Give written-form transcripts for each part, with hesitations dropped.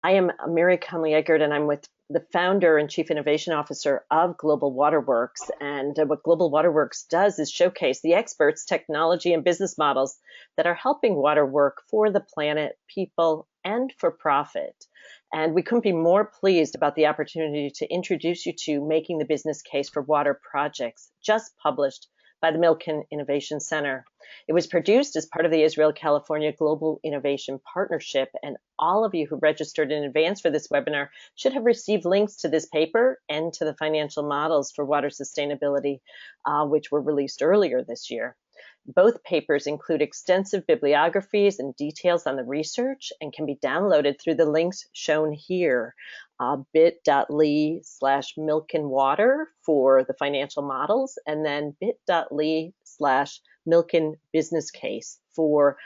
I am Mary Conley-Eggert, and I'm with the founder and chief innovation officer of Global Waterworks. And what Global Waterworks does is showcase the experts, technology, and business models that are helping water work for the planet, people, and for profit. And we couldn't be more pleased about the opportunity to introduce you to Making the Business Case for Water Projects, just published by the Milken Innovation Center. It was produced as part of the Israel-California Global Innovation Partnership, and all of you who registered in advance for this webinar should have received links to this paper and to the financial models for water sustainability, which were released earlier this year. Both papers include extensive bibliographies and details on the research and can be downloaded through the links shown here, bit.ly/milkenwater for the financial models, and then bit.ly/Milken business case for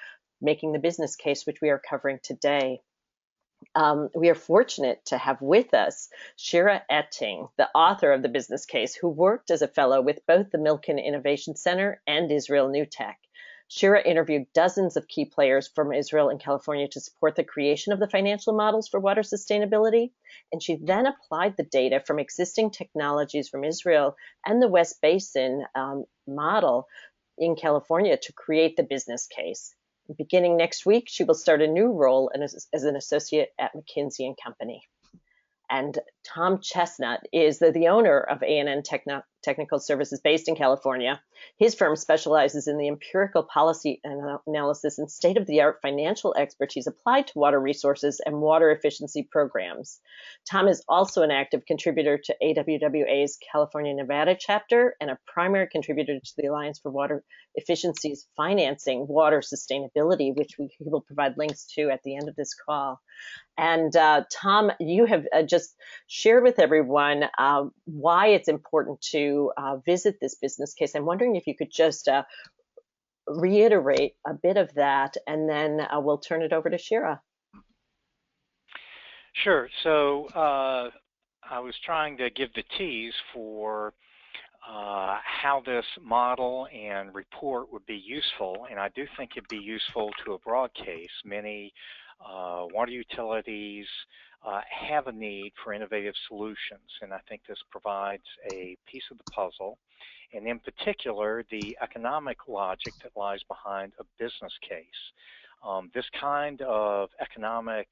making the business case, which we are covering today. We are fortunate to have with us Shira Eting, the author of the business case, who worked as a fellow with both the Milken Innovation Center and Israel New Tech. Shira interviewed dozens of key players from Israel and California to support the creation of the financial models for water sustainability, and she then applied the data from existing technologies from Israel and the West Basin model in California to create the business case. Beginning next week, she will start a new role as an associate at McKinsey Company. And Tom Chesnutt is the owner of A&N Technical Services based in California. His firm specializes in the empirical policy analysis and state-of-the-art financial expertise applied to water resources and water efficiency programs. Tom is also an active contributor to AWWA's California-Nevada chapter and a primary contributor to the Alliance for Water Efficiency's Financing Water Sustainability, which he will provide links to at the end of this call. And Tom, you have just shared with everyone why it's important to visit this business case. I'm wondering if you could just reiterate a bit of that, and then we'll turn it over to Shira. Sure. So I was trying to give the tease for how this model and report would be useful, and I do think it'd be useful to a broad case. Many water utilities have a need for innovative solutions, and I think this provides a piece of the puzzle, and in particular, the economic logic that lies behind a business case. This kind of economic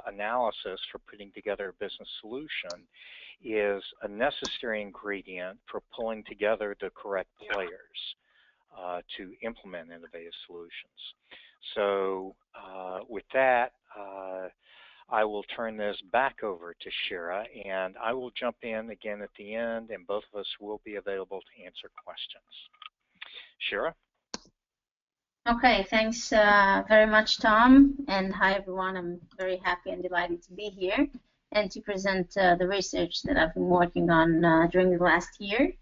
analysis for putting together a business solution is a necessary ingredient for pulling together the correct players to implement innovative solutions. So with that, I will turn this back over to Shira, and I will jump in again at the end, and both of us will be available to answer questions. Shira? Okay, thanks very much, Tom, and hi everyone. I'm very happy and delighted to be here and to present the research that I've been working on during the last year.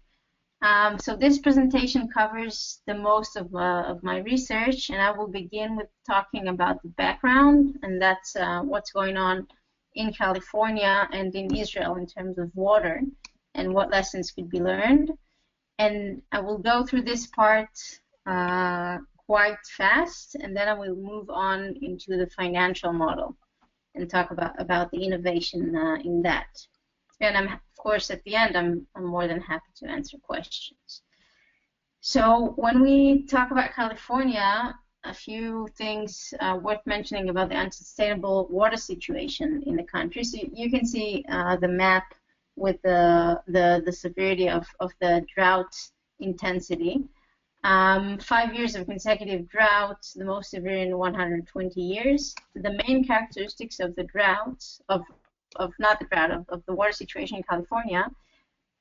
So this presentation covers the most of my research, and I will begin with talking about the background, and that's what's going on in California and in Israel in terms of water and what lessons could be learned. And I will go through this part quite fast, and then I will move on into the financial model and talk about the innovation in that. And I'm, of course, at the end, I'm more than happy to answer questions. So when we talk about California, a few things worth mentioning about the unsustainable water situation in the country. So you can see the map with the severity of the drought intensity. 5 years of consecutive drought, the most severe in 120 years. The main characteristics of the drought, of the water situation in California,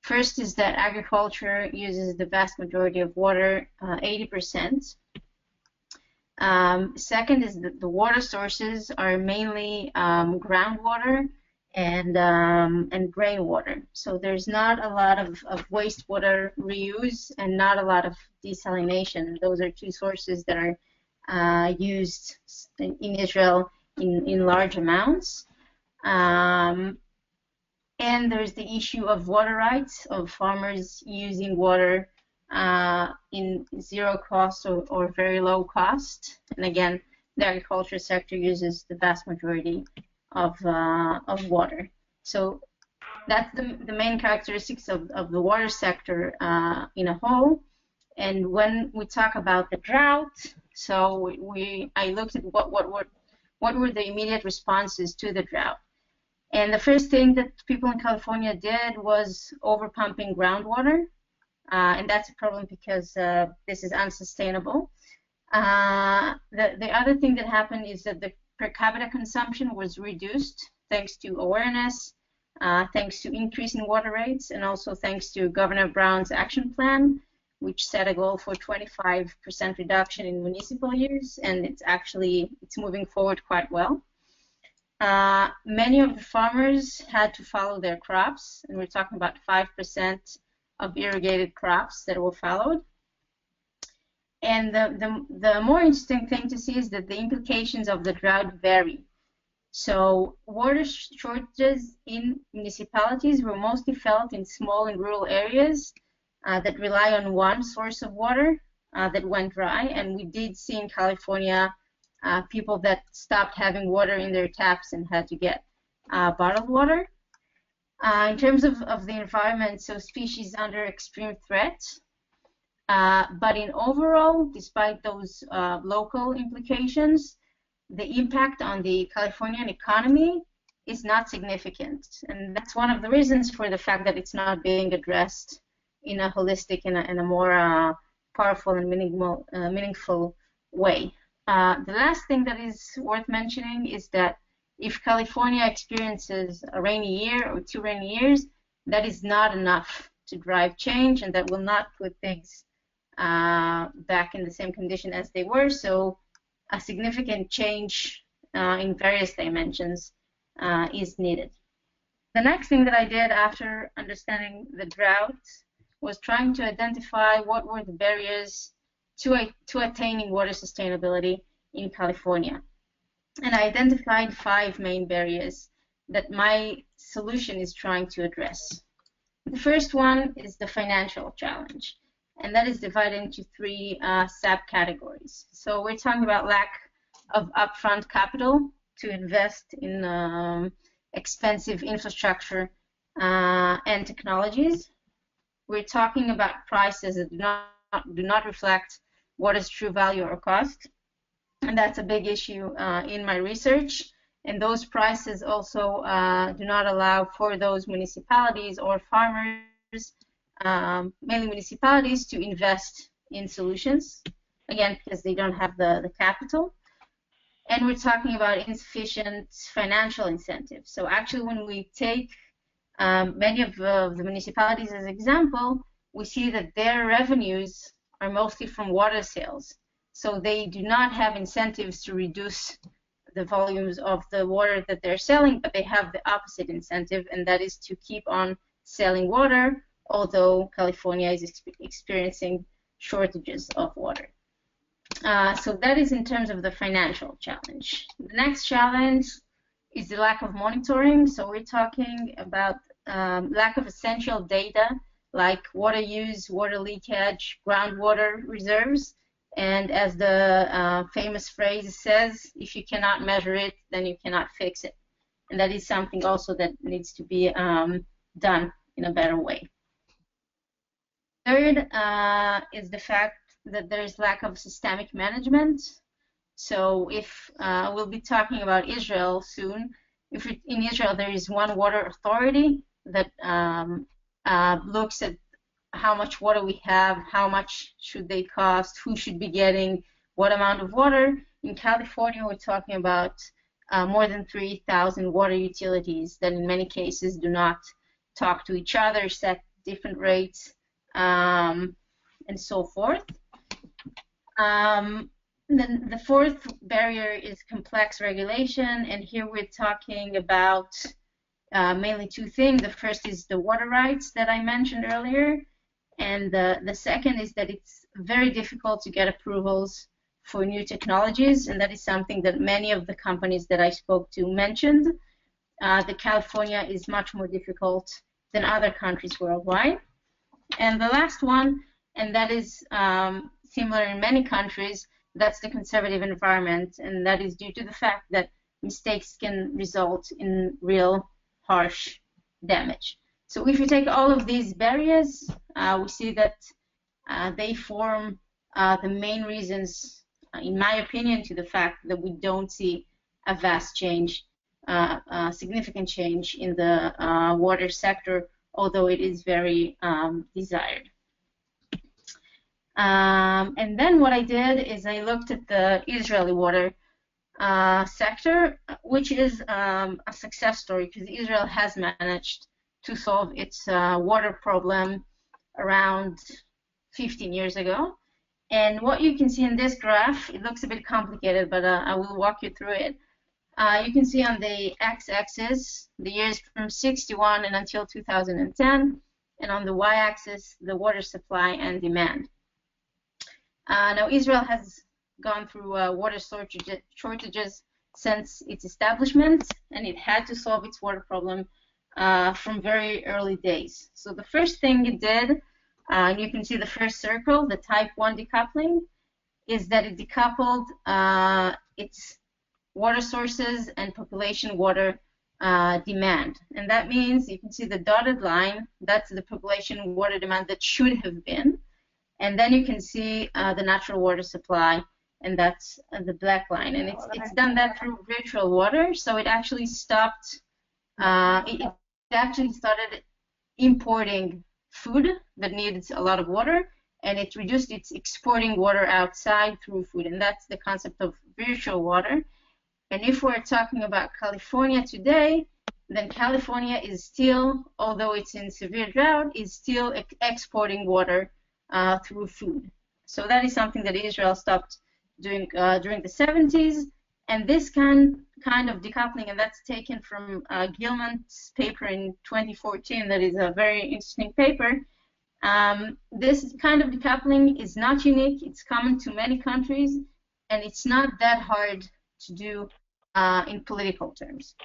first is that agriculture uses the vast majority of water, 80%. Second is that the water sources are mainly groundwater and rainwater. So there's not a lot of wastewater reuse and not a lot of desalination. Those are two sources that are used in Israel in large amounts. And there's the issue of water rights, of farmers using water in zero cost or very low cost. And again, the agriculture sector uses the vast majority of water. So that's the main characteristics of the water sector in a whole. And when we talk about the drought, so I looked at what were the immediate responses to the drought. And the first thing that people in California did was overpumping groundwater, and that's a problem because this is unsustainable. The other thing that happened is that the per capita consumption was reduced thanks to awareness, thanks to increase in water rates, and also thanks to Governor Brown's action plan, which set a goal for 25% reduction in municipal use, and it's moving forward quite well. Many of the farmers had to follow their crops, and we're talking about 5% of irrigated crops that were followed. And the more interesting thing to see is that the implications of the drought vary. So water shortages in municipalities were mostly felt in small and rural areas that rely on one source of water that went dry. And we did see in California people that stopped having water in their taps and had to get bottled water. In terms of the environment, so species under extreme threat. But in overall, despite those local implications, the impact on the Californian economy is not significant. And that's one of the reasons for the fact that it's not being addressed in a holistic and a more powerful and meaningful way. The last thing that is worth mentioning is that if California experiences a rainy year or 2 rainy years, that is not enough to drive change, and that will not put things back in the same condition as they were. So a significant change in various dimensions is needed. The next thing that I did after understanding the drought was trying to identify what were the barriers to attaining water sustainability in California. And I identified 5 main barriers that my solution is trying to address. The first one is the financial challenge, and that is divided into 3 subcategories. So we're talking about lack of upfront capital to invest in expensive infrastructure and technologies. We're talking about prices that do not reflect what is true value or cost, and that's a big issue in my research. And those prices also do not allow for those municipalities or farmers, mainly municipalities, to invest in solutions, again, because they don't have the capital. And we're talking about insufficient financial incentives. So actually, when we take many of the municipalities as example, we see that their revenues are mostly from water sales. So they do not have incentives to reduce the volumes of the water that they're selling, but they have the opposite incentive, and that is to keep on selling water, although California is experiencing shortages of water. So that is in terms of the financial challenge. The next challenge is the lack of monitoring. So we're talking about lack of essential data like water use, water leakage, groundwater reserves. And as the famous phrase says, if you cannot measure it, then you cannot fix it. And that is something also that needs to be done in a better way. Third is the fact that there is lack of systemic management. So if we'll be talking about Israel soon, if in Israel there is one water authority that looks at how much water we have, how much should they cost, who should be getting what amount of water. In California, we're talking about more than 3,000 water utilities that in many cases do not talk to each other, set different rates, and so forth. Then the fourth barrier is complex regulation, and here we're talking about mainly 2 things. The first is the water rights that I mentioned earlier, and the second is that it's very difficult to get approvals for new technologies, and that is something that many of the companies that I spoke to mentioned. That California is much more difficult than other countries worldwide. And the last one, and that is similar in many countries, that's the conservative environment, and that is due to the fact that mistakes can result in real harsh damage. So if you take all of these barriers, we see that they form the main reasons, in my opinion, to the fact that we don't see a vast change, significant change in the water sector, although it is very desired. And then what I did is I looked at the Israeli water sector, which is a success story because Israel has managed to solve its water problem around 15 years ago. And what you can see in this graph, it looks a bit complicated, but I will walk you through it. You can see on the x-axis the years from 61 and until 2010, and on the y-axis the water supply and demand. Now Israel has gone through water shortages since its establishment, and it had to solve its water problem from very early days. So the first thing it did, and you can see the first circle, the type 1 decoupling, is that it decoupled its water sources and population water demand. And that means you can see the dotted line, that's the population water demand that should have been. And then you can see the natural water supply, and that's the black line. And it's done that through virtual water, so it actually stopped, it actually started importing food that needs a lot of water, and it reduced its exporting water outside through food, and that's the concept of virtual water. And if we're talking about California today, then California is still, although it's in severe drought, is still exporting water through food. So that is something that Israel stopped doing during the 70s. And this kind of decoupling, and that's taken from Gilman's paper in 2014, that is a very interesting paper. This kind of decoupling is not unique. It's common to many countries, and it's not that hard to do in political terms.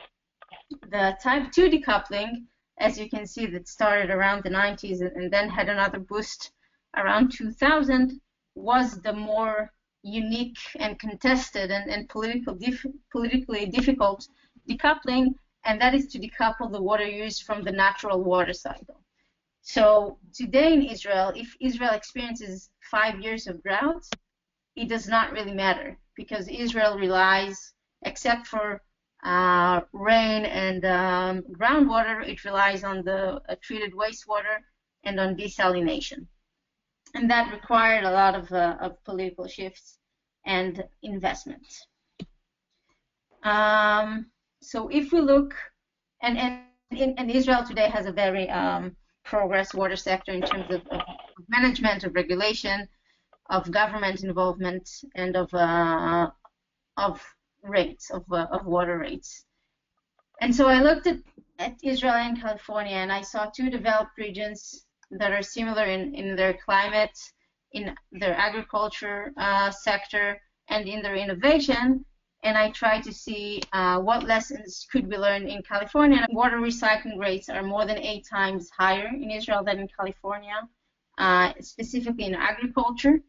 The type 2 decoupling, as you can see, that started around the 90s and then had another boost around 2000, was the more unique and contested and politically difficult decoupling, and that is to decouple the water use from the natural water cycle. So today in Israel, if Israel experiences 5 years of drought, it does not really matter, because Israel relies, except for rain and groundwater, it relies on the treated wastewater and on desalination. And that required a lot of political shifts and investments. So if we look, and Israel today has a very progress water sector in terms of management, of regulation, of government involvement, and of rates, of water rates. And so I looked at Israel and California, and I saw two developed regions that are similar in their climate, in their agriculture sector, and in their innovation. And I tried to see what lessons could be learned in California. Water recycling rates are more than 8 times higher in Israel than in California, specifically in agriculture.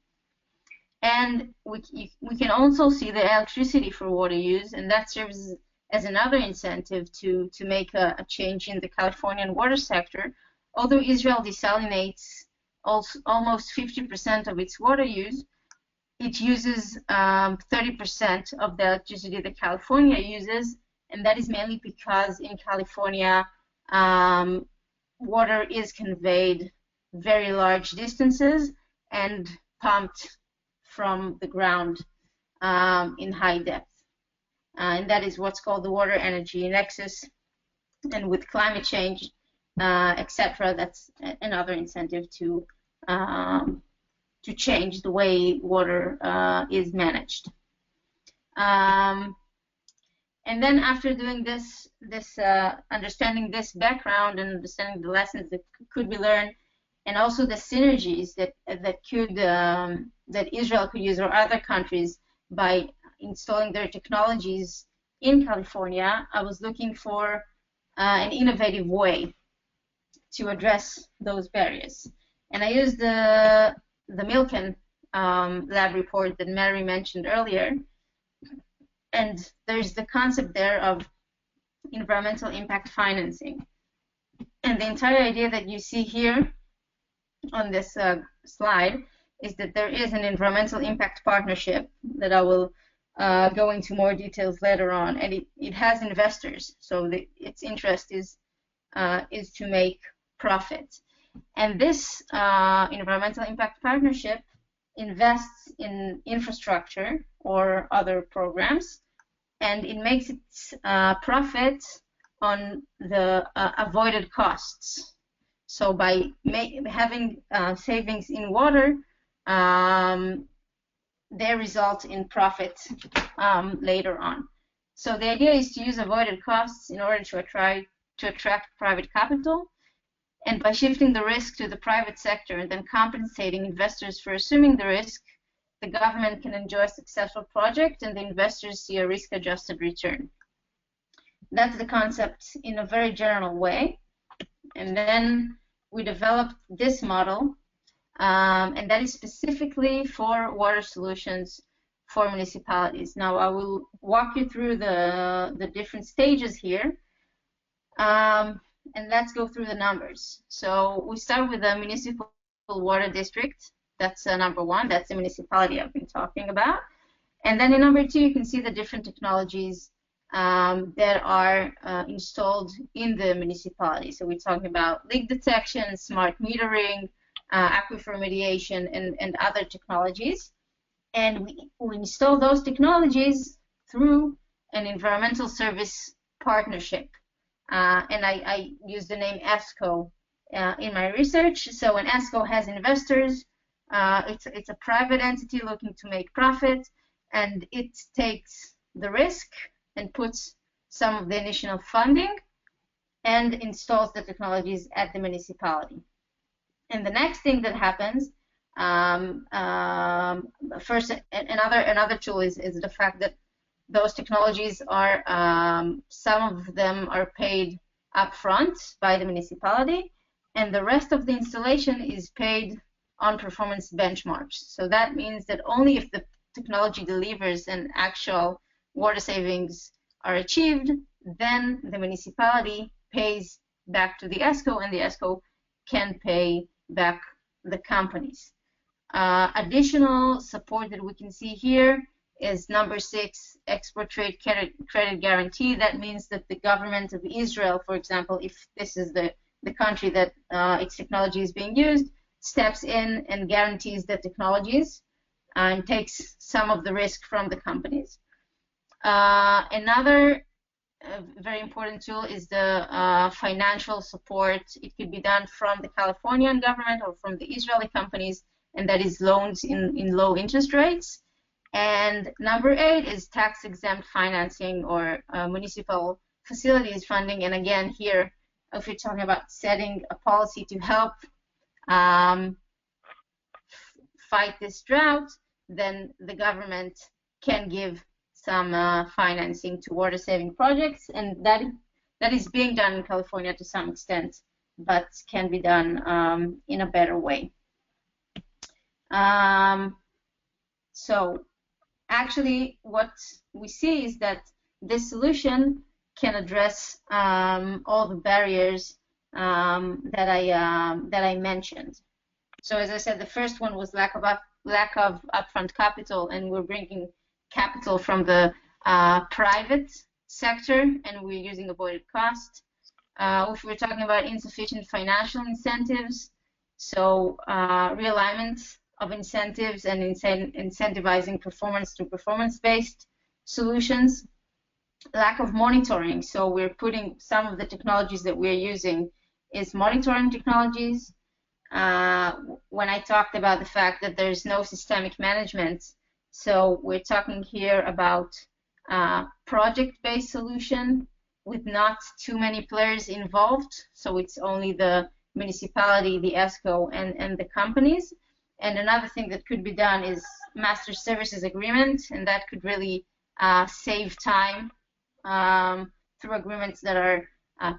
And we can also see the electricity for water use, and that serves as another incentive to make a change in the Californian water sector. Although Israel desalinates almost 50% of its water use, it uses 30% of the electricity that California uses, and that is mainly because in California, water is conveyed very large distances and pumped from the ground in high depth. And that is what's called the water energy nexus. And with climate change, etc., that's another incentive to change the way water is managed. And then after doing this understanding this background and understanding the lessons that could be learned, and also the synergies that Israel could use, or other countries, by installing their technologies in California, I was looking for an innovative way to address those barriers. And I used the Milken lab report that Mary mentioned earlier. And there's the concept there of environmental impact financing. And the entire idea that you see here on this slide is that there is an environmental impact partnership that I will go into more details later on, and it has investors, so its interest is to make profit. And this environmental impact partnership invests in infrastructure or other programs, and it makes its profit on the avoided costs. So by having savings in water, they result in profit later on. So the idea is to use avoided costs in order to attract private capital, and by shifting the risk to the private sector and then compensating investors for assuming the risk, the government can enjoy a successful project and the investors see a risk-adjusted return. That's the concept in a very general way. And then we developed this model, and that is specifically for water solutions for municipalities. Now I will walk you through the different stages here, and let's go through the numbers. So we start with the municipal water district. That's number one. That's the municipality I've been talking about. And then in number two, you can see the different technologies that are installed in the municipality. So we're talking about leak detection, smart metering, aquifer remediation, and other technologies. And we install those technologies through an environmental service partnership. And I use the name ESCO in my research. So an ESCO has investors. It's a private entity looking to make profit, and it takes the risk and puts some of the initial funding and installs the technologies at the municipality. And the next thing that happens, first, another tool is the fact that those technologies are, some of them are paid upfront by the municipality, and the rest of the installation is paid on performance benchmarks. So that means that only if the technology delivers and actual water savings are achieved, then the municipality pays back to the ESCO, and the ESCO can pay back the companies. Additional support that we can see here is number 6, export trade credit guarantee. That means that the government of Israel, for example, if this is the country that its technology is being used, steps in and guarantees the technologies and takes some of the risk from the companies. Another very important tool is the financial support. It could be done from the Californian government or from the Israeli companies, and that is loans in low interest rates. And number 8 is tax-exempt financing or municipal facilities funding. And again, here, if you're talking about setting a policy to help fight this drought, then the government can give some financing to water-saving projects, and that is being done in California to some extent, but can be done in a better way. So actually what we see is that this solution can address all the barriers that I mentioned. So as I said, the first one was lack of upfront capital, and we're bringing capital from the private sector, and we're using avoided cost. If we're talking about insufficient financial incentives, so realignment of incentives and incentivizing performance through performance-based solutions. Lack of monitoring, so we're putting some of the technologies that we're using is monitoring technologies. When I talked about the fact that there's no systemic management, so we're talking here about project-based solution with not too many players involved, so it's only the municipality, the ESCO, and the companies. And another thing that could be done is master services agreement, and that could really save time through agreements that are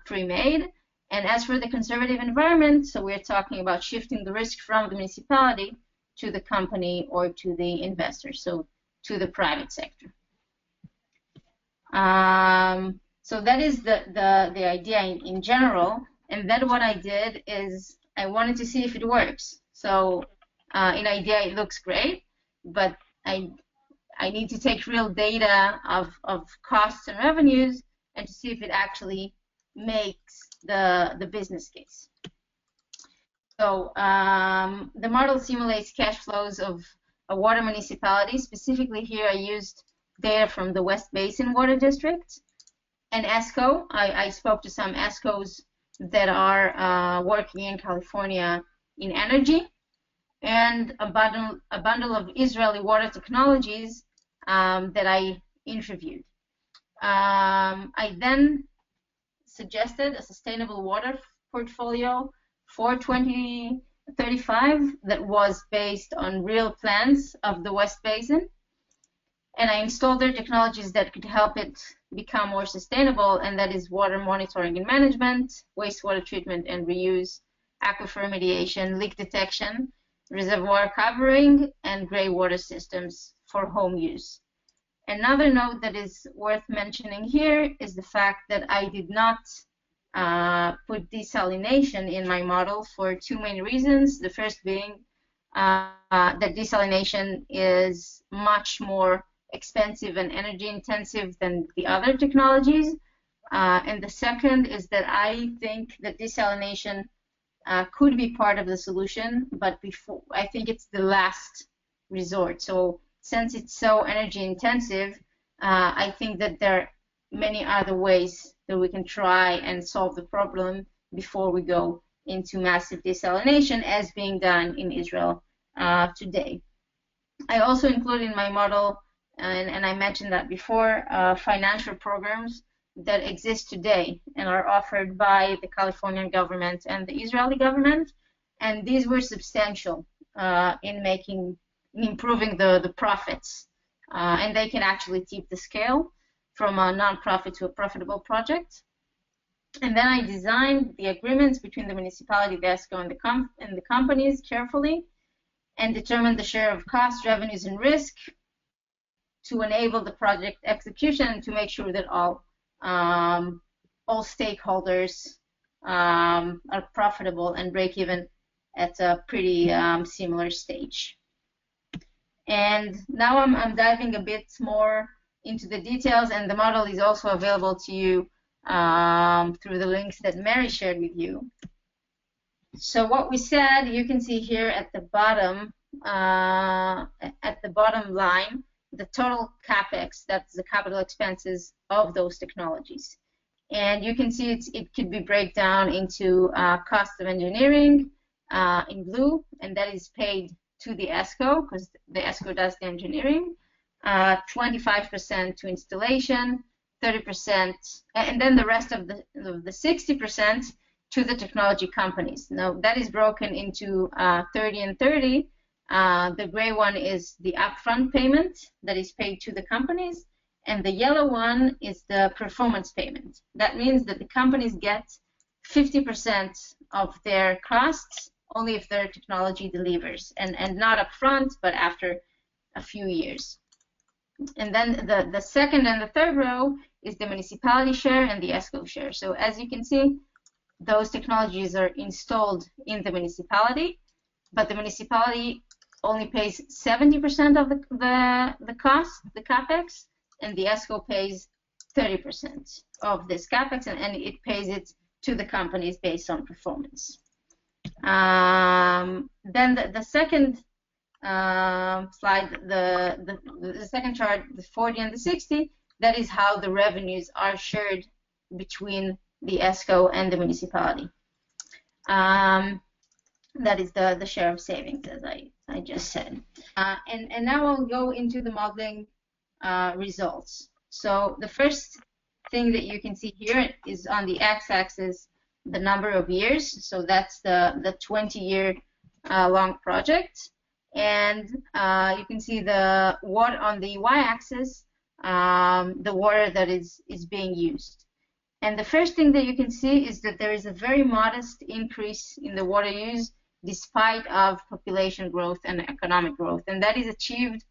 pre-made. And as for the conservative environment, so we're talking about shifting the risk from the municipality to the company or to the investor, so to the private sector. So that is the idea in general. And then what I did is I wanted to see if it works. So in idea, it looks great, but I need to take real data of costs and revenues and to see if it actually makes the business case. So the model simulates cash flows of a water municipality. Specifically here, I used data from the West Basin Water District and ESCO. I spoke to some ESCOs that are working in California in energy, and a bundle of Israeli water technologies that I interviewed. I then suggested a sustainable water portfolio for 2035 that was based on real plans of the West Basin. And I installed their technologies that could help it become more sustainable, and that is water monitoring and management, wastewater treatment and reuse, aquifer remediation, leak detection, reservoir covering, and gray water systems for home use. Another note that is worth mentioning here is the fact that I did not put desalination in my model for two main reasons. The first being that desalination is much more expensive and energy intensive than the other technologies. And the second is that I think that desalination could be part of the solution, but I think it's the last resort. So since it's so energy intensive, I think that there are many other ways that we can try and solve the problem before we go into massive desalination, as being done in Israel today. I also include in my model, and I mentioned that before, financial programs that exist today and are offered by the Californian government and the Israeli government, and these were substantial in improving the profits, and they can actually tip the scale from a non-profit to a profitable project. And then I designed the agreements between the municipality, the ESCO, and the companies carefully, and determined the share of costs, revenues, and risk to enable the project execution and to make sure that all stakeholders are profitable and break even at a pretty similar stage. And now I'm diving a bit more into the details, and the model is also available to you through the links that Mary shared with you. So what we said, you can see here at the bottom line, the total capex, that's the capital expenses of those technologies. And you can see it could be breakdown into cost of engineering in blue, and that is paid to the ESCO because the ESCO does the engineering, 25% to installation, 30%, and then the rest of the 60% to the technology companies. Now that is broken into 30 and 30. The gray one is the upfront payment that is paid to the companies, and the yellow one is the performance payment. That means that the companies get 50% of their costs only if their technology delivers, and not upfront, but after a few years. And then the second and the third row is the municipality share and the ESCO share. So as you can see, those technologies are installed in the municipality, but the municipality only pays 70% of the cost, the capex, and the ESCO pays 30% of this capex, and it pays it to the companies based on performance. Then the second slide, the second chart, the 40 and the 60, that is how the revenues are shared between the ESCO and the municipality. That is the share of savings, as I just said. And now I'll go into the modeling results. So the first thing that you can see here is on the x-axis the number of years. So that's the 20-year long project. And you can see the water on the y-axis, the water that is being used. And the first thing that you can see is that there is a very modest increase in the water use despite of population growth and economic growth. And that is achieved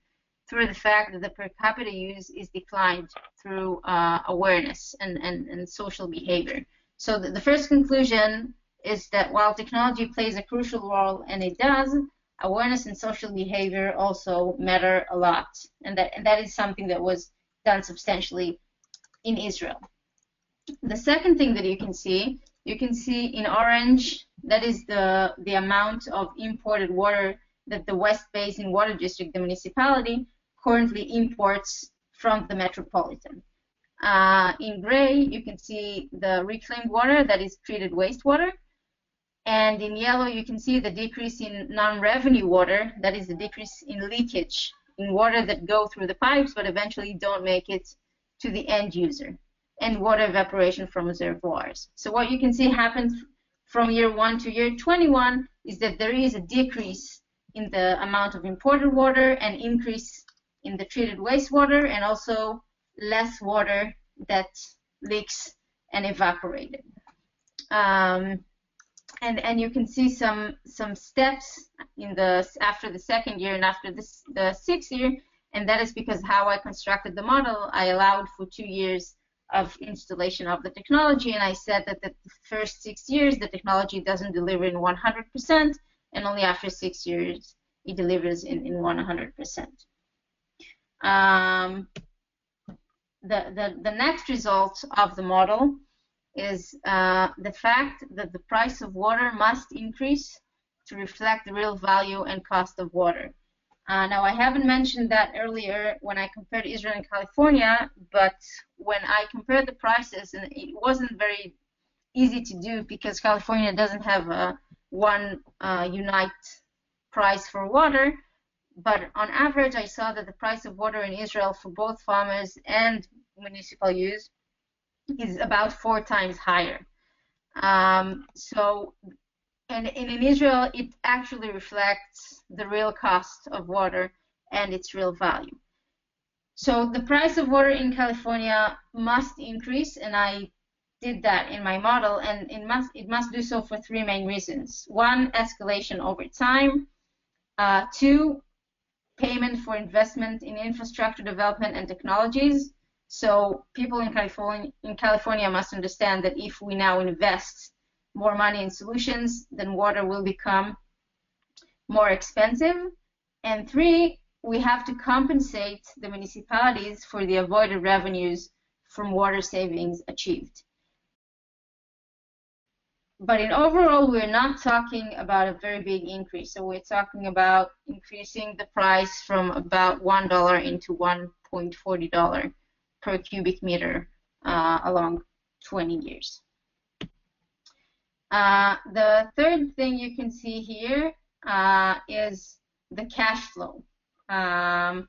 through the fact that the per capita use is declined through awareness and social behavior. So the first conclusion is that while technology plays a crucial role, and it does, awareness and social behavior also matter a lot, and that is something that was done substantially in Israel. The second thing that you can see in orange, that is the amount of imported water that the West Basin Water District, the municipality, currently imports from the metropolitan. In gray, you can see the reclaimed water, that is treated wastewater. And in yellow, you can see the decrease in non-revenue water, that is the decrease in leakage, in water that go through the pipes but eventually don't make it to the end user, and water evaporation from reservoirs. So what you can see happens from year 1 to year 21 is that there is a decrease in the amount of imported water, and increase in the treated wastewater, and also less water that leaks and evaporated. And you can see some steps in after the second year and after the sixth year, and that is because how I constructed the model. I allowed for 2 years of installation of the technology, and I said that the first 6 years the technology doesn't deliver in 100%, and only after 6 years it delivers in 100%. The next result of the model is the fact that the price of water must increase to reflect the real value and cost of water. Now, I haven't mentioned that earlier when I compared Israel and California, but when I compared the prices, and it wasn't very easy to do because California doesn't have one unite price for water, but on average, I saw that the price of water in Israel for both farmers and municipal use is about 4 times higher. And in Israel, it actually reflects the real cost of water and its real value. So the price of water in California must increase, and I did that in my model, and it must do so for 3 main reasons. 1, escalation over time. 2, payment for investment in infrastructure development and technologies. So people in California must understand that if we now invest more money in solutions, then water will become more expensive. And 3, we have to compensate the municipalities for the avoided revenues from water savings achieved. But in overall, we're not talking about a very big increase. So we're talking about increasing the price from about $1 into $1.40 per cubic meter along 20 years. The third thing you can see here is the cash flow. And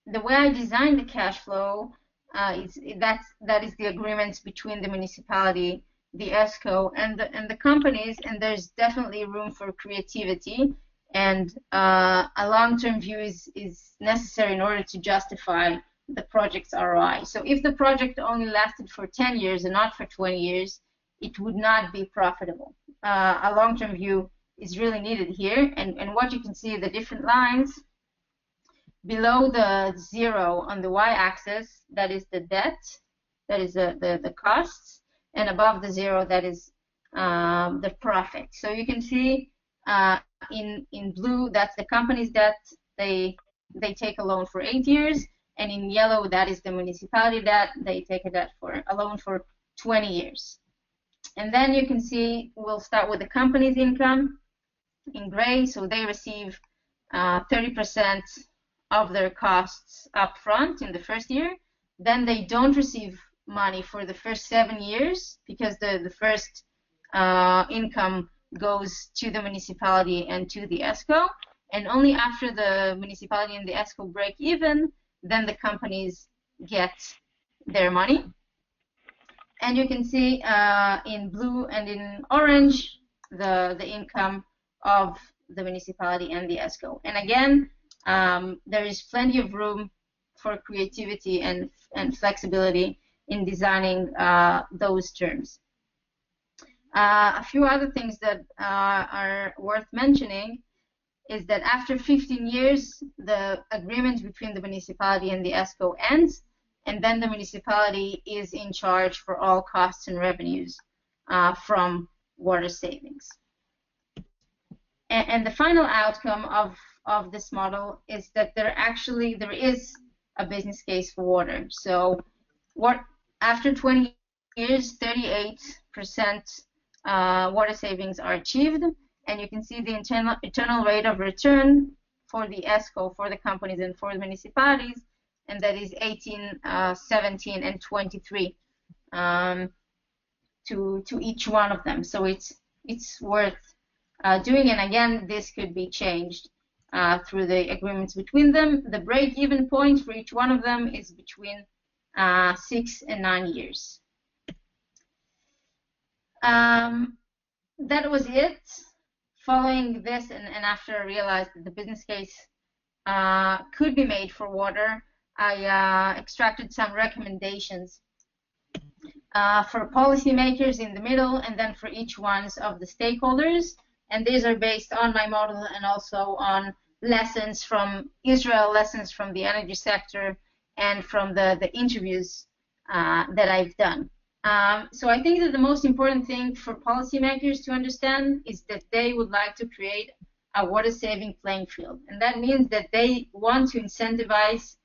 the way I designed the cash flow, that is the agreements between the municipality, the ESCO, and the companies, and there's definitely room for creativity, and a long-term view is necessary in order to justify the project's ROI. So if the project only lasted for 10 years and not for 20 years, it would not be profitable. A long-term view is really needed here, and what you can see, the different lines below the 0 on the y-axis, that is the debt, that is the costs, and above the 0, that is the profit. So you can see in blue, that's the company's debt. They take a loan for 8 years, and in yellow, that is the municipality debt. They take a loan for 20 years. And then you can see, we'll start with the company's income in gray. So they receive 30% of their costs up front in the first year. Then they don't receive money for the first 7 years because the first income goes to the municipality and to the ESCO. And only after the municipality and the ESCO break even, then the companies get their money. And you can see in blue and in orange the income of the municipality and the ESCO. And again, there is plenty of room for creativity and flexibility in designing those terms. A few other things that are worth mentioning is that after 15 years, the agreement between the municipality and the ESCO ends, and then the municipality is in charge for all costs and revenues from water savings. And the final outcome of this model is that there is a business case for water. So after 20 years, 38% water savings are achieved, and you can see the internal rate of return for the ESCO, for the companies and for the municipalities, and that is 18, 17, and 23 to each one of them. So it's worth doing, and again, this could be changed through the agreements between them. The break-even point for each one of them is between 6 and 9 years. That was it. Following this, and after I realized that the business case could be made for water, I extracted some recommendations for policymakers in the middle, and then for each one of the stakeholders. And these are based on my model and also on lessons from Israel, lessons from the energy sector, and from the interviews that I've done. So I think that the most important thing for policymakers to understand is that they would like to create a water-saving playing field. And that means that they want to incentivize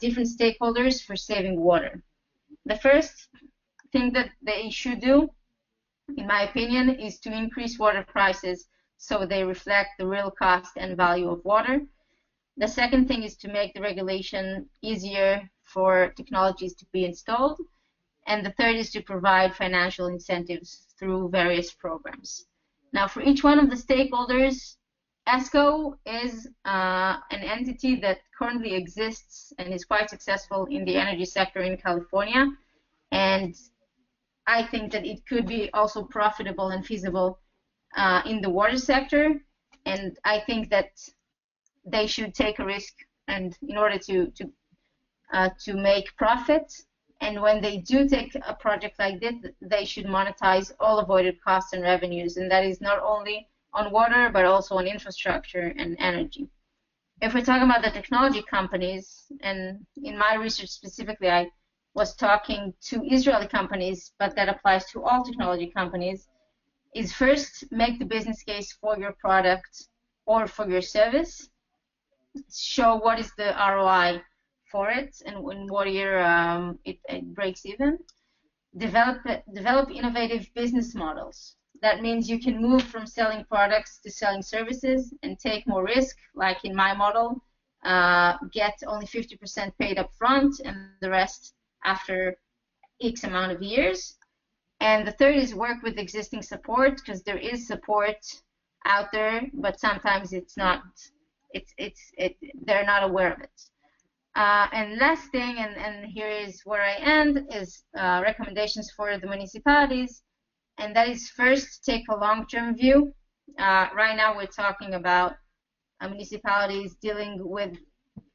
different stakeholders for saving water. The first thing that they should do, in my opinion, is to increase water prices so they reflect the real cost and value of water. The second thing is to make the regulation easier for technologies to be installed. And the third is to provide financial incentives through various programs. Now, for each one of the stakeholders, ESCO is an entity that currently exists and is quite successful in the energy sector in California. And I think that it could be also profitable and feasible in the water sector. And I think that they should take a risk, and in order to make profit. And when they do take a project like this, they should monetize all avoided costs and revenues, and that is not only on water, but also on infrastructure and energy. If we're talking about the technology companies, and in my research specifically, I was talking to Israeli companies, but that applies to all technology companies, is first make the business case for your product or for your service, show what is the ROI for it and in what year it breaks even. Develop innovative business models. That means you can move from selling products to selling services and take more risk, like in my model, get only 50% paid up front and the rest after X amount of years. And the third is work with existing support, because there is support out there, but sometimes it's not, they're not aware of it. And last thing, and here is where I end, is recommendations for the municipalities. And that is first, take a long-term view. Right now we're talking about municipalities dealing with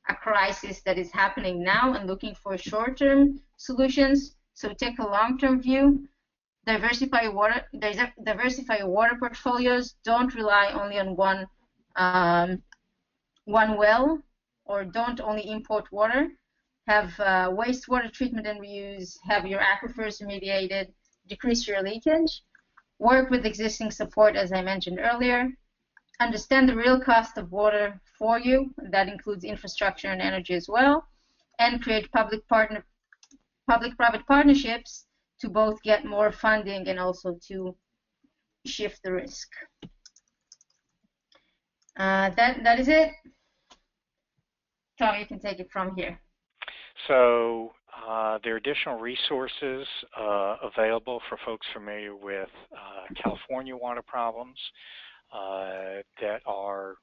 a crisis that is happening now and looking for short-term solutions. So take a long-term view. Diversify your water portfolios. Don't rely only on one well, or don't only import water. Have wastewater treatment and reuse. Have your aquifers remediated. Decrease your leakage. Work with existing support, as I mentioned earlier. Understand the real cost of water for you. That includes infrastructure and energy as well. And create public-private partnerships to both get more funding and also to shift the risk. That is it. Tom, you can take it from here. So there are additional resources available for folks familiar with California water problems that are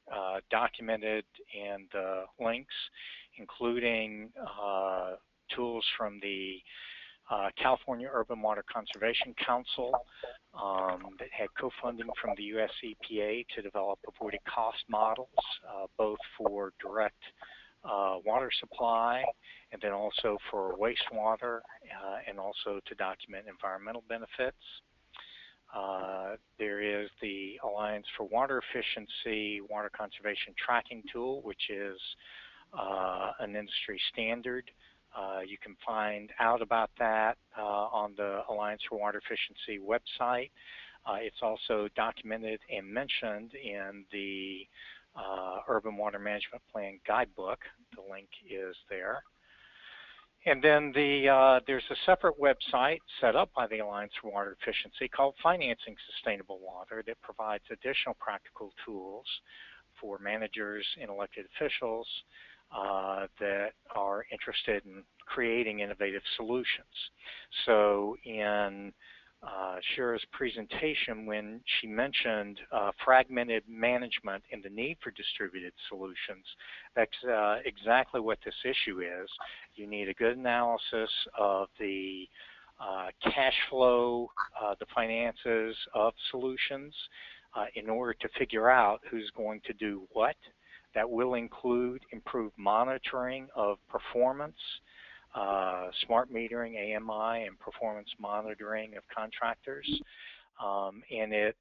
documented in the links, including tools from the California Urban Water Conservation Council that had co-funding from the US EPA to develop avoided cost models, both for direct water supply and then also for wastewater and also to document environmental benefits. There is the Alliance for Water Efficiency Water Conservation Tracking Tool, which is an industry standard. You can find out about that on the Alliance for Water Efficiency website. It's also documented and mentioned in the Urban Water Management Plan Guidebook. The link is there. And then there's a separate website set up by the Alliance for Water Efficiency called Financing Sustainable Water that provides additional practical tools for managers and elected officials that are interested in creating innovative solutions. So in Shira's presentation, when she mentioned fragmented management and the need for distributed solutions, that's exactly what this issue is. You need a good analysis of the cash flow, the finances of solutions in order to figure out who's going to do what. That will include improved monitoring of performance, smart metering, AMI, and performance monitoring of contractors. And it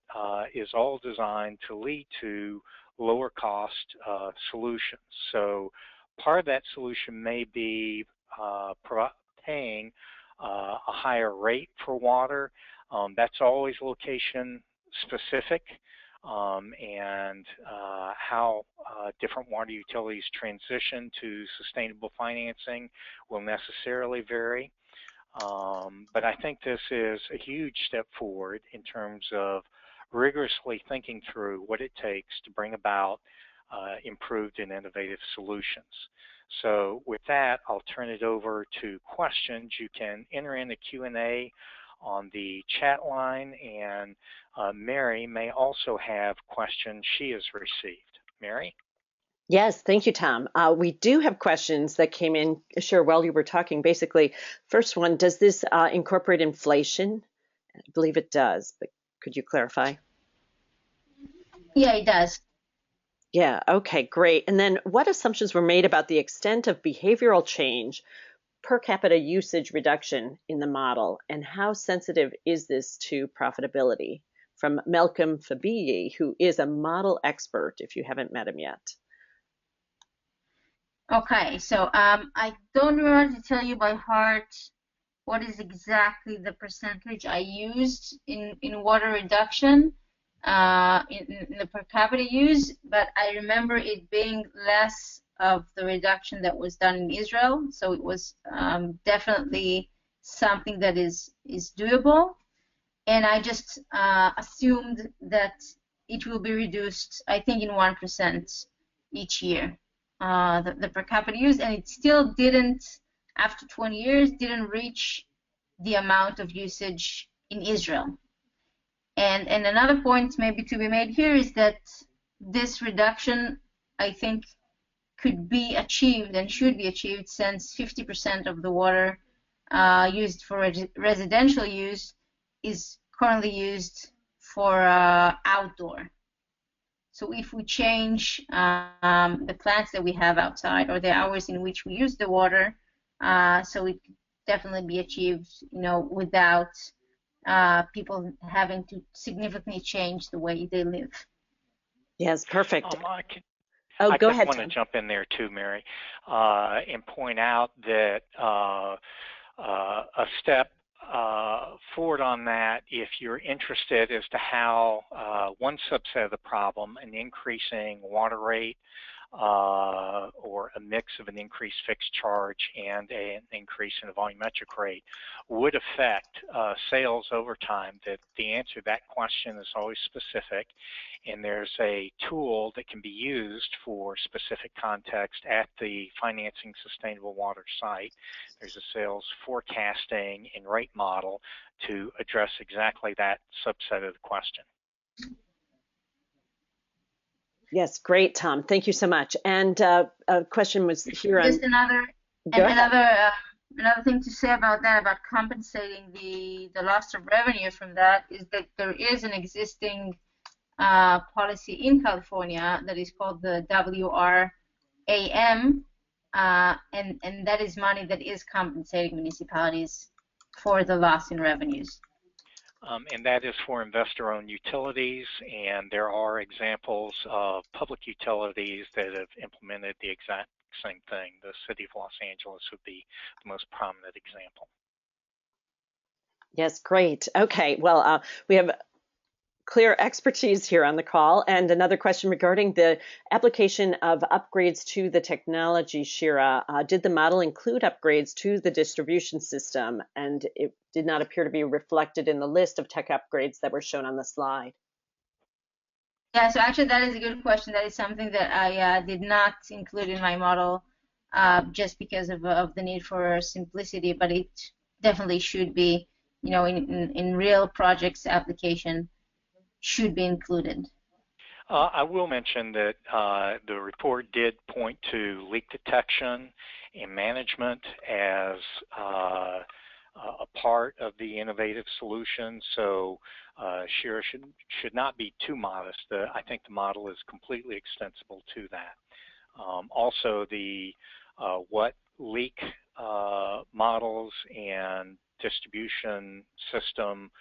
is all designed to lead to lower cost solutions. So part of that solution may be paying a higher rate for water. That's always location specific. And how different water utilities transition to sustainable financing will necessarily vary. But I think this is a huge step forward in terms of rigorously thinking through what it takes to bring about improved and innovative solutions. So with that, I'll turn it over to questions. You can enter in the Q&A on the chat line, and Mary may also have questions she has received. Mary? Yes, thank you, Tom. We do have questions that came in, sure, while you were talking. Basically, first one, does this incorporate inflation? I believe it does, but could you clarify? Yeah, it does. Yeah, okay, great. And then what assumptions were made about the extent of behavioral change per capita usage reduction in the model, and how sensitive is this to profitability? From Malcolm Fabili, who is a model expert, if you haven't met him yet. Okay, so I don't remember to tell you by heart what is exactly the percentage I used in water reduction in the per capita use, but I remember it being less of the reduction that was done in Israel. So it was definitely something that is doable. And I just assumed that it will be reduced, I think, in 1% each year, the per capita use. And it still didn't, after 20 years, didn't reach the amount of usage in Israel. And another point maybe to be made here is that this reduction, I think, could be achieved and should be achieved, since 50% of the water used for residential use is currently used for outdoor. So if we change the plants that we have outside, or the hours in which we use the water, so it could definitely be achieved, without people having to significantly change the way they live. Yes, perfect. I go ahead, want Tom. to jump in there too, Mary, and point out that a step forward on that, if you're interested as to how one subset of the problem, an increasing water rate or a mix of an increased fixed charge and an increase in the volumetric rate, would affect sales over time, that the answer to that question is always specific. And there's a tool that can be used for specific context at the Financing Sustainable Water site. There's a sales forecasting and rate model to address exactly that subset of the question. Yes, great, Tom. Thank you so much. And a question was here on... Just another thing to say about that, about compensating the loss of revenue from that, is that there is an existing policy in California that is called the WRAM, and that is money that is compensating municipalities for the loss in revenues. and that is for investor-owned utilities, and there are examples of public utilities that have implemented the exact same thing. The city of Los Angeles would be the most prominent example. Yes, great. Okay, well, we have clear expertise here on the call. And another question regarding the application of upgrades to the technology, Shira. Did the model include upgrades to the distribution system? And it did not appear to be reflected in the list of tech upgrades that were shown on the slide. Yeah, so actually that is a good question. That is something that I did not include in my model just because of the need for simplicity, but it definitely should be, you know, in real projects application should be included. I will mention that the report did point to leak detection and management as a part of the innovative solution. So Shira should not be too modest. I think the model is completely extensible to that. Also, the what leak models and distribution system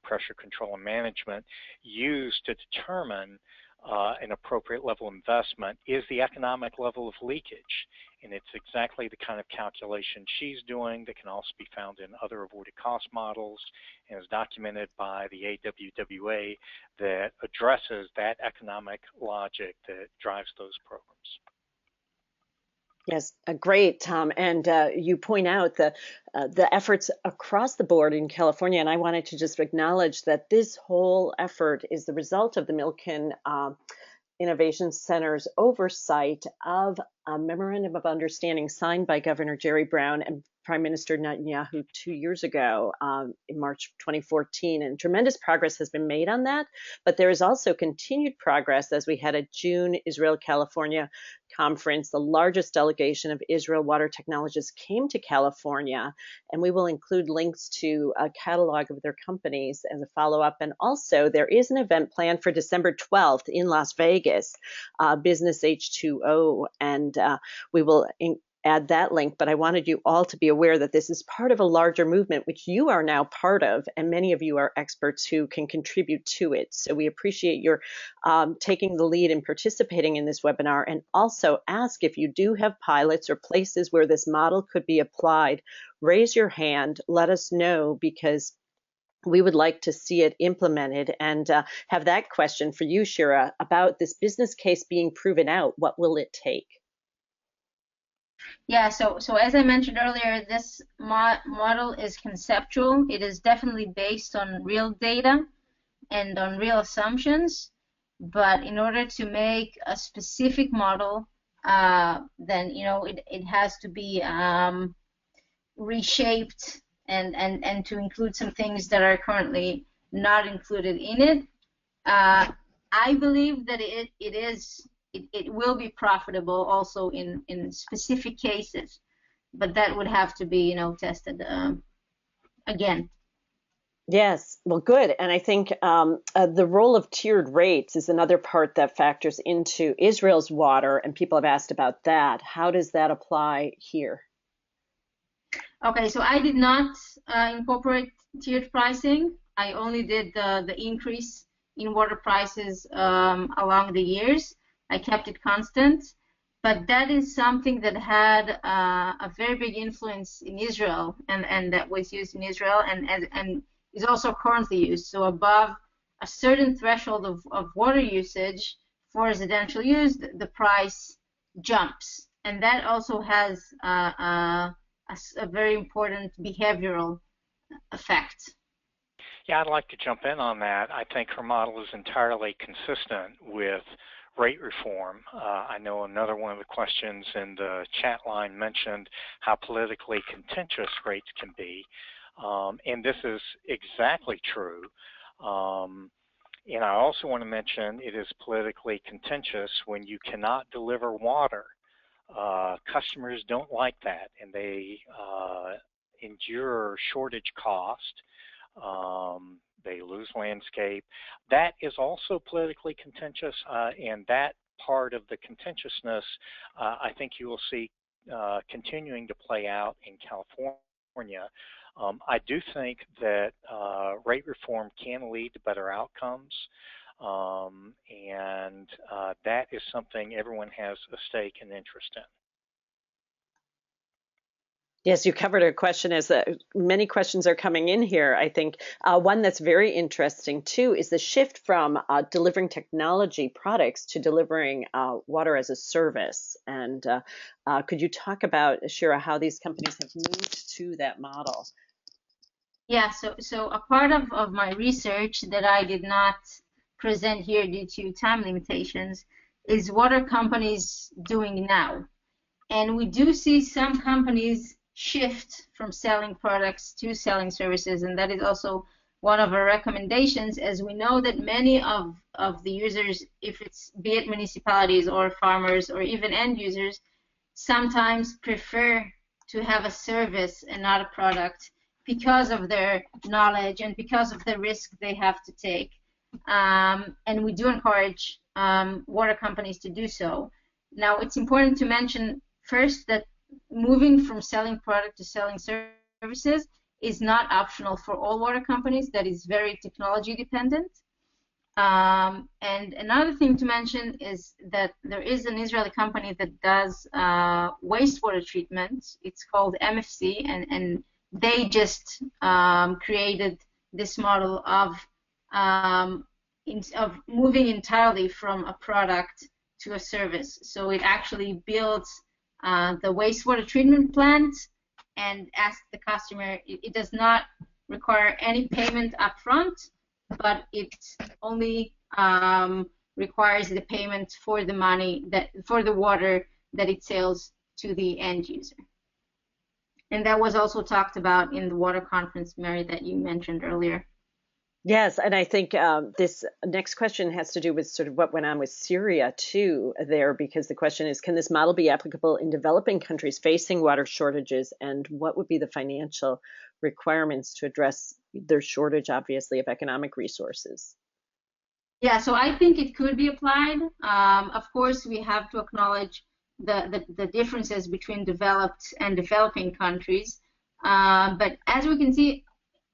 pressure control and management used to determine an appropriate level of investment is the economic level of leakage. And it's exactly the kind of calculation she's doing that can also be found in other avoided cost models and is documented by the AWWA that addresses that economic logic that drives those programs. Yes, great, Tom. And you point out the efforts across the board in California. And I wanted to just acknowledge that this whole effort is the result of the Milken Innovation Center's oversight of a memorandum of understanding signed by Governor Jerry Brown and Prime Minister Netanyahu 2 years ago in March 2014. And tremendous progress has been made on that. But there is also continued progress as we had a June Israel-California conference. The largest delegation of Israel water technologists came to California, and we will include links to a catalog of their companies as a follow-up. And also, there is an event planned for December 12th in Las Vegas, Business H2O, and we will add that link, but I wanted you all to be aware that this is part of a larger movement, which you are now part of, and many of you are experts who can contribute to it. So we appreciate your taking the lead and participating in this webinar, and also ask if you do have pilots or places where this model could be applied, raise your hand, let us know, because we would like to see it implemented. And have that question for you, Shira, about this business case being proven out. What will it take? Yeah, so as I mentioned earlier, this model is conceptual. It is definitely based on real data and on real assumptions. But in order to make a specific model, then it has to be reshaped and to include some things that are currently not included in it. I believe that it will be profitable also in specific cases, but that would have to be tested again. Yes, well, good. And I think the role of tiered rates is another part that factors into Israel's water, and people have asked about that. How does that apply here? Okay, so I did not incorporate tiered pricing. I only did the increase in water prices along the years. I kept it constant, but that is something that had a very big influence in Israel, and that was used in Israel, and is also currently used. So above a certain threshold of water usage for residential use, the price jumps, and that also has a very important behavioral effect. Yeah, I'd like to jump in on that. I think her model is entirely consistent with rate reform. I know another one of the questions in the chat line mentioned how politically contentious rates can be, and this is exactly true. And I also want to mention it is politically contentious when you cannot deliver water. Customers don't like that, and they endure shortage cost. They lose landscape. That is also politically contentious, and that part of the contentiousness, I think you will see continuing to play out in California. I do think that rate reform can lead to better outcomes, and that is something everyone has a stake and interest in. Yes, you covered a question as many questions are coming in here. I think one that's very interesting too is the shift from delivering technology products to delivering water as a service. And could you talk about, Shira, how these companies have moved to that model? Yeah, so a part of my research that I did not present here due to time limitations is what are companies doing now? And we do see some companies shift from selling products to selling services, and that is also one of our recommendations, as we know that many of the users, if it's be it municipalities or farmers or even end users, sometimes prefer to have a service and not a product because of their knowledge and because of the risk they have to take. And we do encourage water companies to do so. Now, it's important to mention first that moving from selling product to selling services is not optional for all water companies. That is very technology dependent. And another thing to mention is that there is an Israeli company that does wastewater treatment. It's called MFC, and they just created this model of moving entirely from a product to a service. So it actually builds the wastewater treatment plant and asks the customer. It does not require any payment upfront, but it only requires the payment for the money for the water that it sells to the end user. And that was also talked about in the water conference, Mary, that you mentioned earlier. Yes, and I think this next question has to do with sort of what went on with Syria too there, because the question is, can this model be applicable in developing countries facing water shortages, and what would be the financial requirements to address their shortage, obviously, of economic resources? Yeah, so I think it could be applied. Of course, we have to acknowledge the differences between developed and developing countries. But as we can see,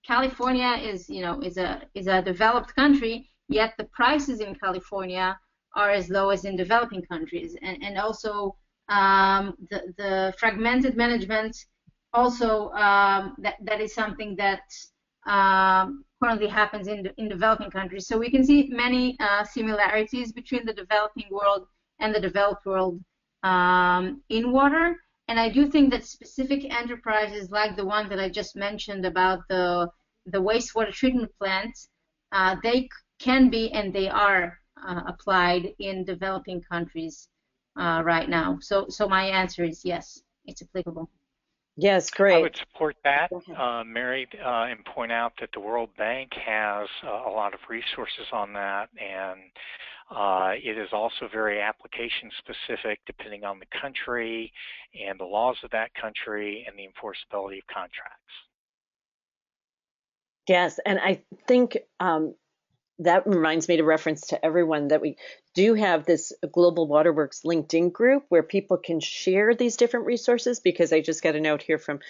California is a developed country, yet the prices in California are as low as in developing countries, and also the fragmented management also that is something that currently happens in developing countries. So we can see many similarities between the developing world and the developed world in water. And I do think that specific enterprises like the one that I just mentioned about the wastewater treatment plants, they can be and they are applied in developing countries right now. So my answer is yes, it's applicable. Yes, great. I would support that, Mary, and point out that the World Bank has a lot of resources on that, and it is also very application specific depending on the country and the laws of that country and the enforceability of contracts. Yes, and I think that reminds me to reference to everyone that we do have this Global Waterworks LinkedIn group where people can share these different resources, because I just got a note here from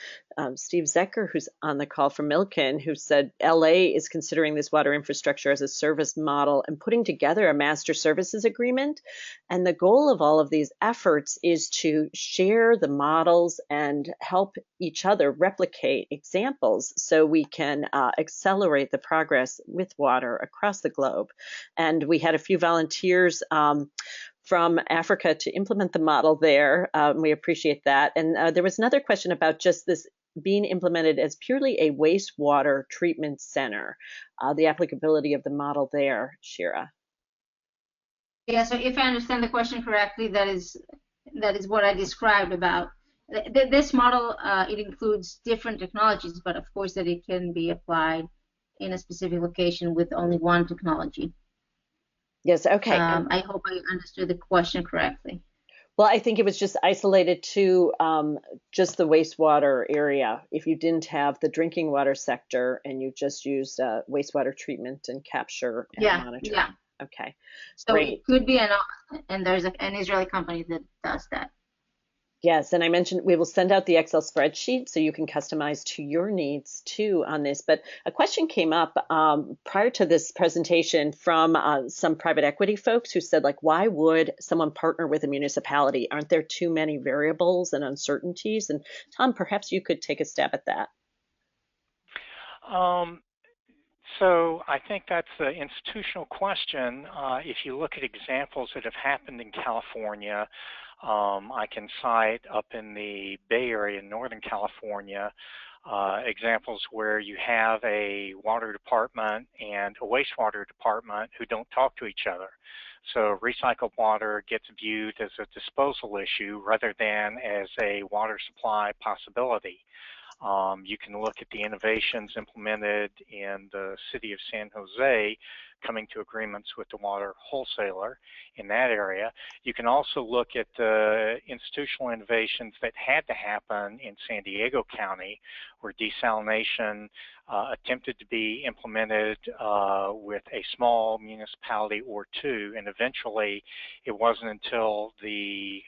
Steve Zecker, who's on the call from Milken, who said LA is considering this water infrastructure as a service model and putting together a master services agreement. And the goal of all of these efforts is to share the models and help each other replicate examples so we can accelerate the progress with water across the globe. And we had a few volunteers from Africa to implement the model there. We appreciate that. And there was another question about just this being implemented as purely a wastewater treatment center, the applicability of the model there, Shira. Yeah, so if I understand the question correctly, that is what I described about. This model, it includes different technologies, but of course that it can be applied in a specific location with only one technology. Yes, okay. I hope I understood the question correctly. Well, I think it was just isolated to just the wastewater area. If you didn't have the drinking water sector and you just used wastewater treatment and capture and monitoring. Yeah. Okay. So great. It could be and there's an Israeli company that does that. Yes, and I mentioned we will send out the Excel spreadsheet so you can customize to your needs too on this. But a question came up prior to this presentation from some private equity folks who said, like, why would someone partner with a municipality? Aren't there too many variables and uncertainties? And Tom, perhaps you could take a stab at that. So I think that's the institutional question. If you look at examples that have happened in California, I can cite up in the Bay Area in Northern California, examples where you have a water department and a wastewater department who don't talk to each other. So recycled water gets viewed as a disposal issue rather than as a water supply possibility. You can look at the innovations implemented in the city of San Jose, coming to agreements with the water wholesaler in that area. You can also look at the institutional innovations that had to happen in San Diego County, where desalination attempted to be implemented with a small municipality or two, and eventually it wasn't until the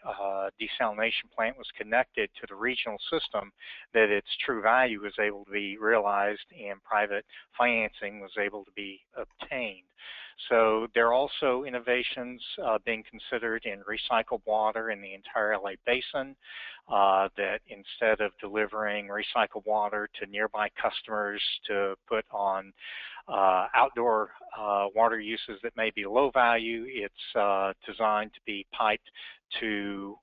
desalination plant was connected to the regional system that its true value was able to be realized and private financing was able to be obtained. So there are also innovations being considered in recycled water in the entire LA basin, that instead of delivering recycled water to nearby customers to put on outdoor water uses that may be low value, it's designed to be piped to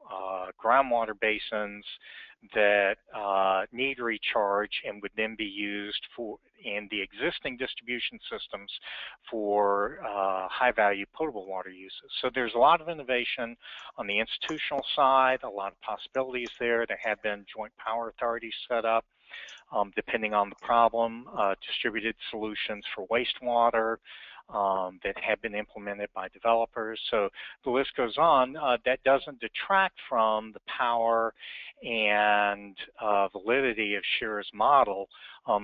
groundwater basins that need recharge and would then be used for in the existing distribution systems for high-value potable water uses. So there's a lot of innovation on the institutional side, a lot of possibilities there. There have been joint power authorities set up, depending on the problem, distributed solutions for wastewater, that have been implemented by developers. So the list goes on. That doesn't detract from the power and validity of Shira's model.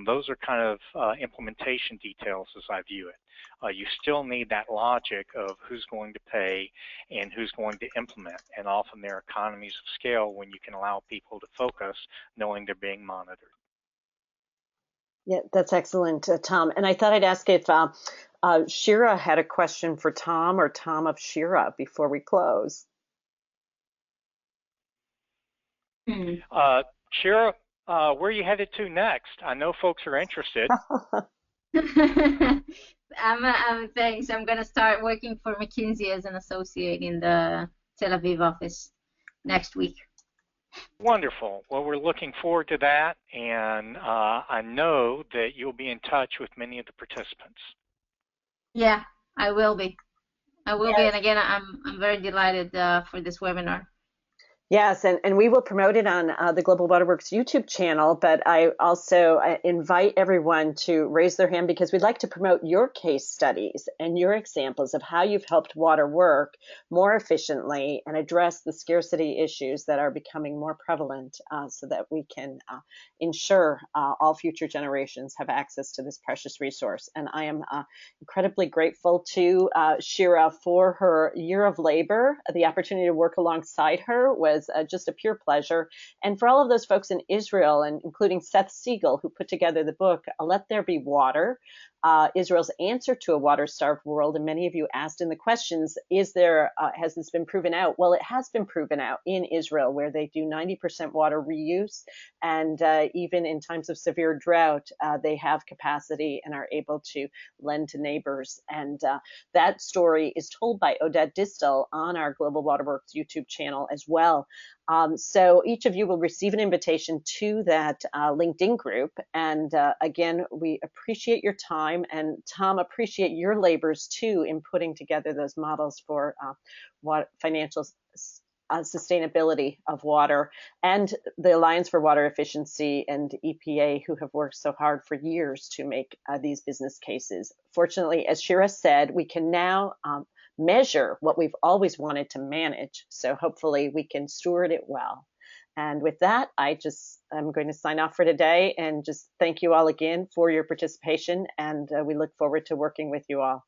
Those are kind of implementation details as I view it. You still need that logic of who's going to pay and who's going to implement. And often there are economies of scale when you can allow people to focus knowing they're being monitored. Yeah, that's excellent, Tom. And I thought I'd ask if Shira had a question for Tom or Tom of Shira before we close. Shira, where are you headed to next? I know folks are interested. Thanks. I'm going to start working for McKinsey as an associate in the Tel Aviv office next week. Wonderful. Well, we're looking forward to that, and I know that you'll be in touch with many of the participants. Yeah, I will be. I will be, and again, I'm very delighted for this webinar. Yes, and we will promote it on the Global Waterworks YouTube channel, but I also invite everyone to raise their hand because we'd like to promote your case studies and your examples of how you've helped water work more efficiently and address the scarcity issues that are becoming more prevalent so that we can ensure all future generations have access to this precious resource. And I am incredibly grateful to Shira for her year of labor. The opportunity to work alongside her was just a pure pleasure. And for all of those folks in Israel, and including Seth Siegel, who put together the book, Let There Be Water, Israel's answer to a water-starved world. And many of you asked in the questions, has this been proven out? Well, it has been proven out in Israel, where they do 90% water reuse. And even in times of severe drought, they have capacity and are able to lend to neighbors. And that story is told by Odette Distel on our Global Waterworks YouTube channel as well. So each of you will receive an invitation to that LinkedIn group. And again, we appreciate your time. And Tom, appreciate your labors too in putting together those models for financial sustainability of water, and the Alliance for Water Efficiency and EPA, who have worked so hard for years to make these business cases. Fortunately, as Shira said, we can now measure what we've always wanted to manage. So hopefully we can steward it well. And with that, I'm going to sign off for today and just thank you all again for your participation. And we look forward to working with you all.